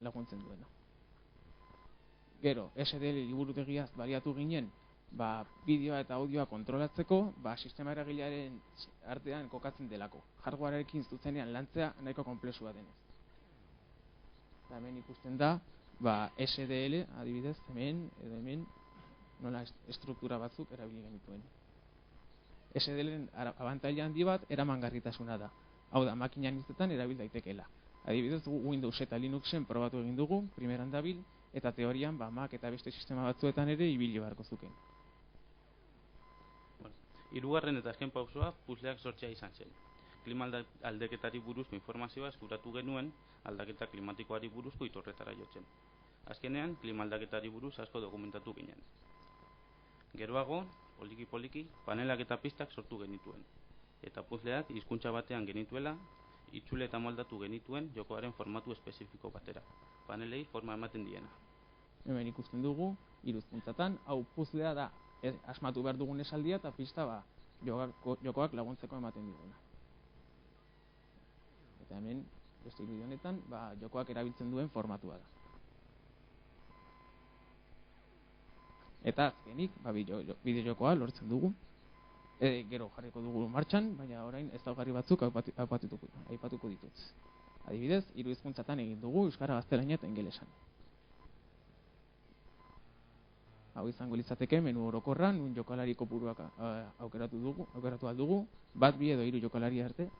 laguntzen duena. Gero, SDL liburutegiaz baliatu ginen, bideoa eta audioa kontrolatzeko, sistema eragilearen artean kokatzen delako. Hardwarearekin zuzenean lantzea nahiko konplexua denez. Hemen ikusten da, SDL, adibidez, hemen, nola estruktura batzuk erabili genituen. SDL-en abantaila handi bat eramangarritasuna da. Hau da, makinan izetan erabil daitekeela. Adibidez, Windows eta Linuxen probatu egin dugu, primeran dabil, eta teorian Mac eta beste sistema batzuetan ere ibili beharko zuken. Hirugarren eta azken pausoa puzleak sortzea izan zen. Klima aldaketari buruzko informazioa eskuratu genuen aldaketa klimatikoari buruzko iturretara jotzen. Azkenean, klima aldaketari buruz asko dokumentatu ginen. Geroago, poliki-poliki, panelak eta pistak sortu genituen. Eta puzleak hizkuntza batean genituela, itxule eta moldatu genituen jokoaren formatu espezifiko batera. Panelei forma ematen diena. Hemen ikusten dugu, 3 hizkuntzatan, hau puzlea da, asmatu behar dugun esaldia eta pista jokoak laguntzeko ematen diguna. Eta hemen, beste irudi honetan, jokoak erabiltzen duen formatua da. Eta azkenik, bideo jokoa lortzen dugu. Gero jarriko dugu martxan, baina orain ezaugarri batzuk aipatuko ditut. Adibidez, 3 hizkuntzatan egin dugu, euskara, gaztelania eta ingelesan. Hau izango litzateke menu orokorra, nun jokalari kopuruak aukeratu dugu, 1, 2 edo 3 jokalari arte,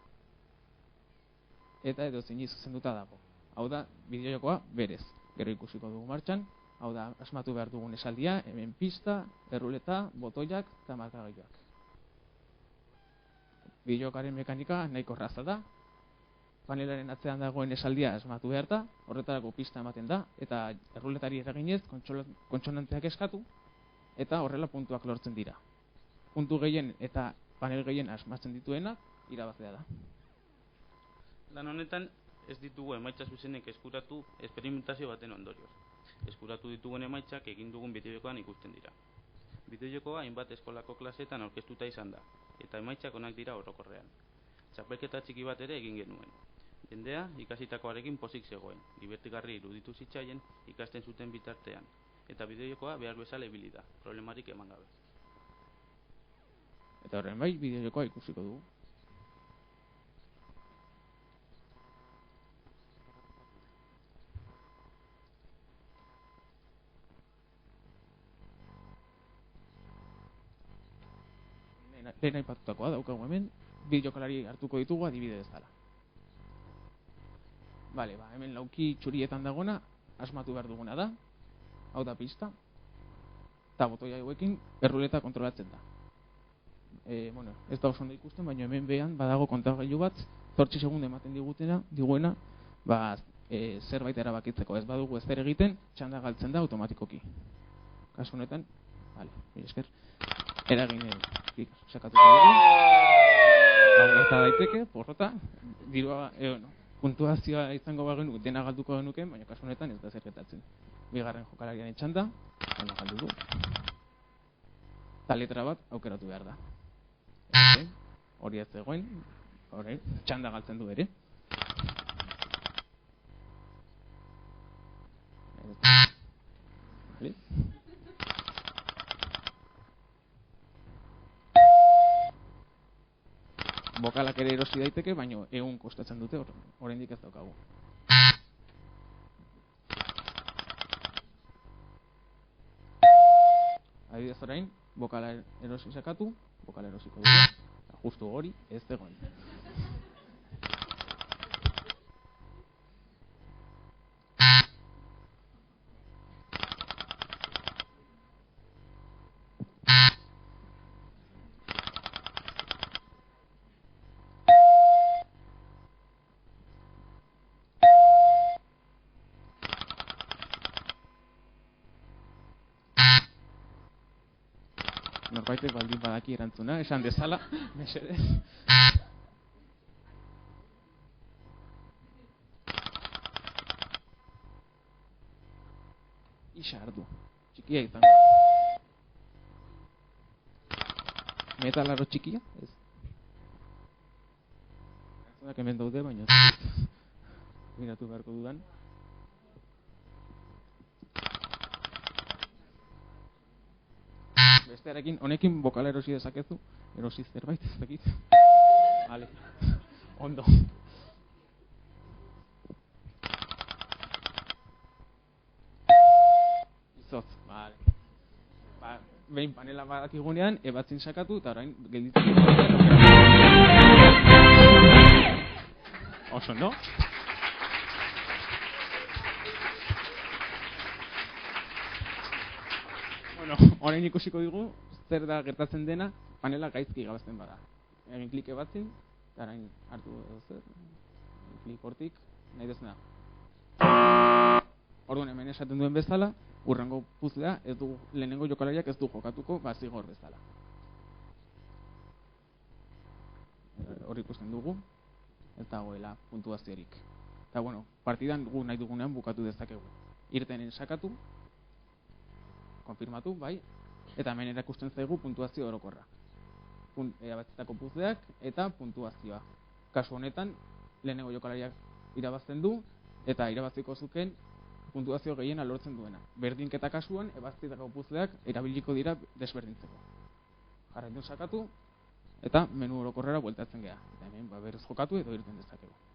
eta edo zein zuzenduta dago. Hau da, bideo jokoa berez. Gero ikusiko dugu martxan, hau da, asmatu behar dugun esaldia, hemen pista, erruleta, botoiak eta markagailuak. Bideokaren mekanika nahiko erraza da, panelaren atzean dagoen esaldia asmatu behar da, horretarako pista ematen da, eta erruletari eraginez kontsonanteak eskatu, eta horrela puntuak lortzen dira. Puntu gehien eta panel gehien asmatzen dituena, irabazlea da. Lan honetan ez ditugu emaitza zuzenek eskuratu esperimentazio baten ondorioz. Eskuratu ditugun emaitzak egin dugun bideojokoan ikusten dira. Bideojokoa hainbat eskolako klaseetan aurkeztuta izan da, eta emaitzak onak dira orokorrean. Txapelketa txiki bat ere egin genuen. Jendea ikasitakoarekin pozik zegoen, dibertigarri iruditu zitzaien ikasten zuten bitartean, eta bideojokoa behar bezala ibili da, problemarik eman gabe. Eta horren bai, bideojokoa ikusiko dugu. Lehen aipatutakoa daukagu hemen, bideojokalari hartuko ditugu adibide bezala. Hemen lauki txurietan dagona, asmatu behar duguna da, hau da pista, eta botoi hauekin erruleta kontrolatzen da. Ez da oso ondo ikusten, baina hemen behan badago kontagailu bat, 8 segundu ematen diguena, zerbait erabakitzeko. Ez badugu ezer egiten, txanda galtzen da automatikoki. Kasu honetan, mila esker, eraginen sakatuko dugu. Hau eta daiteke, porrota, dirua, puntuazioa izango bagenu, dena galduko genuken, baina kasu honetan ez da zer gertatzen. Bigarren jokalarian txanda, dena galdu du. Eta letra bat aukeratu behar da. Hori ez zegoen, txanda galtzen du ere. Bokalak ere erosi daiteke, baina egun kostatzen dute, oraindik ez daukagu. Adibidez orain, bokala erosi sakatu, bokala erosiko dugu, justu hori ez zegoen. Norbaitek baldin badaki erantzuna, esan dezala, mesedez. Isa hartu, txikia izango. Metalaro txikia, ez. Erantzunak hemen daude, baina miratu beharko dudan. Bestearekin, honekin bokala erosi dezakezu. Erosi zerbait, ez dakit. Vale. Ondo. Izotz, vale. Behin panela badakigunean, ebatzin sakatu, eta orain gelditzen. Oso, no? Bueno, orain ikusiko digu, zer da gertatzen dena, panela gaizki gabazten bada. Egin klik ebatzin, eta orain hartu edo zer, klik hortik, nahi dezuna. Orduan hemen esaten duen bezala, urrengo puzlea, ez du, lehenengo jokalariak ez du jokatuko, zigor bezala. Hor ikusten dugu, ez dagoela puntuaziorik. Eta bueno, partidan gu nahi dugunean bukatu dezakegu. Irtenen sakatu, konfirmatu, bai, eta hemen erakusten zaigu puntuazio orokorra. Abatzetako puzleak eta puntuazioa. Kasu honetan, lehenengo jokalariak irabazten du, eta irabaziko zuken puntuazio gehiena lortzen duena. Berdinketa kasuan, ebaztitako puzleak erabiliko dira desberdintzeko. Jarraitu sakatu, eta menu orokorrera bueltatzen geha. Eta hemen berriz jokatu edo irten dezakegu.